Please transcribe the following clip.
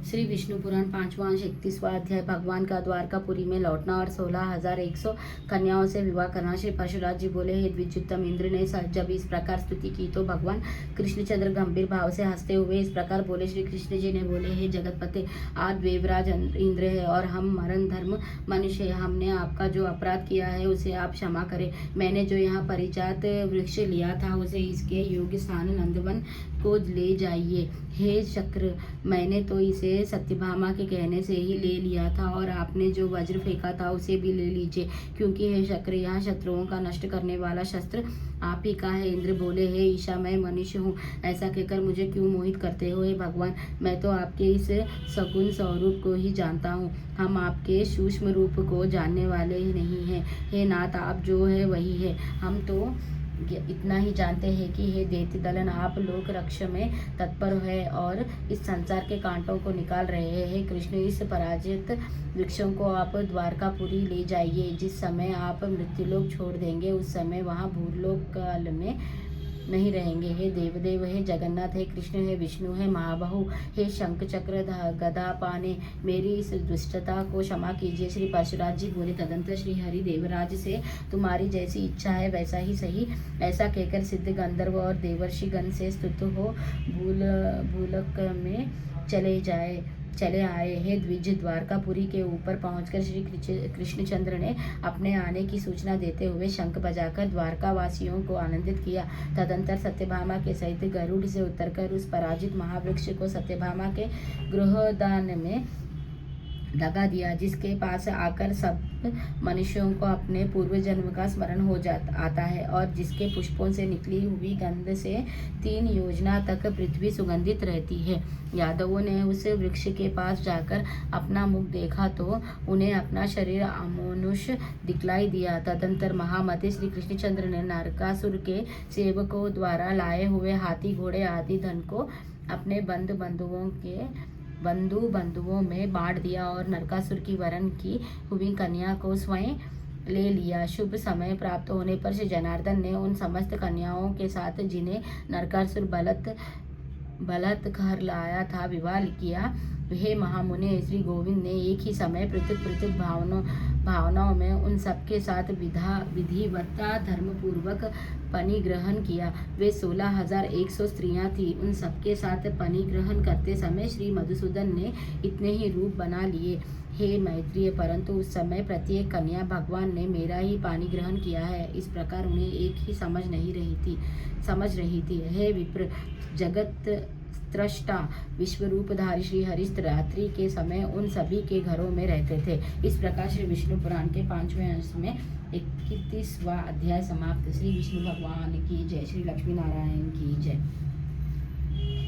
श्री विष्णु पुराण 5वां अंश 31वां अध्याय भगवान का द्वारकापुरी में लौटना और 16,100 कन्याओं से विवाह करना। श्री परशुराम जी बोले, हे द्विजोत्तम, इंद्र ने जब इस प्रकार स्तुति की तो भगवान कृष्णचंद्र गंभीर भाव से हंसते हुए इस प्रकार बोले। श्री कृष्ण जी ने बोले, हे जगतपते, आज देवराज इंद्र है और हम मरण धर्म मनुष्य है। हमने आपका जो अपराध किया है उसे आप क्षमा करें। मैंने जो यहाँ परिजात वृक्ष लिया था उसे इसके योग्य स्थान नंदवन को ले जाइए। हे शक्र, मैंने तो इसे सत्यभामा के कहने से ही ले लिया था और आपने जो वज्र फेंका था उसे भी ले लीजिए, क्योंकि हे शक्र, यहाँ शत्रुओं का नष्ट करने वाला शस्त्र आप ही का है। इंद्र बोले, हे ईशा, मैं मनुष्य हूँ, ऐसा कहकर मुझे क्यों मोहित करते हो? हे भगवान, मैं तो आपके इस सगुण स्वरूप को ही जानता हूँ, हम आपके सूक्ष्म रूप को जानने वाले ही नहीं हैं। हे नाथ, आप जो है वही है, हम तो इतना ही जानते हैं कि हे दैत्य दलन, आप लोक रक्ष में तत्पर है और इस संसार के कांटों को निकाल रहे हैं। हे कृष्ण, इस पराजित वृक्षों को आप द्वारकापुरी ले जाइए। जिस समय आप मृत्युलोक छोड़ देंगे उस समय वहाँ भूलोक काल में नहीं रहेंगे। हे देवदेव, हे जगन्नाथ, हे कृष्ण, हे विष्णु, हे महाबाहु, हे शंख चक्र गदा पाने, मेरी इस दुष्टता को क्षमा कीजिए। श्री परशुराम जी बोले, तदंतर श्री हरि देवराज से तुम्हारी जैसी इच्छा है वैसा ही सही। ऐसा कहकर सिद्ध गंधर्व और देवर्षि गण से स्तुत हो भूलोक में चले आए। हे द्विज, द्वारकापुरी के ऊपर पहुंचकर श्री कृष्णचंद्र ने अपने आने की सूचना देते हुए शंख बजाकर द्वारकावासियों को आनंदित किया। तदंतर सत्यभामा के सहित गरुड़ से उतरकर उस पराजित महावृक्ष को सत्यभामा के गृहदान में लगा दिया, जिसके पास आकर सब मनुष्यों को अपने पूर्व जन्म का स्मरण हो आता है और जिसके पुष्पों से निकली हुई गंध से 3 योजना तक पृथ्वी सुगंधित रहती है। यादवों ने उस वृक्ष के पास जाकर अपना मुख देखा तो उन्हें अपना शरीर अमानुष दिखलाई दिया। तदंतर महामते श्री कृष्णचंद्र ने नरकासुर के सेवकों द्वारा लाए हुए हाथी घोड़े आदि धन को अपने बंधुओं में बांट दिया और नरकासुर की वरण की हुई कन्या को स्वयं ले लिया। शुभ समय प्राप्त होने पर श्री जनार्दन ने उन समस्त कन्याओं के साथ जिन्हें नरकासुर बलात्कार लाया था विवाह किया। हे महामुने, श्री गोविंद ने एक ही समय पृथक भावनाओं में उन सबके साथ विधिवत्ता धर्मपूर्वक पनिग्रहण किया। वे 16,100 स्त्रियां थीं। उन सबके साथ पनिग्रहण करते समय श्री मधुसूदन ने इतने ही रूप बना लिए। हे मैत्रेय, परंतु उस समय प्रत्येक कन्या भगवान ने मेरा ही पानी ग्रहण किया है, इस प्रकार उन्हें एक ही समझ रही थी। हे विप्र, जगत त्रष्टा विश्वरूपधारी श्री हरि रात्रि के समय उन सभी के घरों में रहते थे। इस प्रकार श्री विष्णु पुराण के 5वें अंश में 31वां अध्याय समाप्त। श्री विष्णु भगवान की जय। श्री लक्ष्मी नारायण की जय।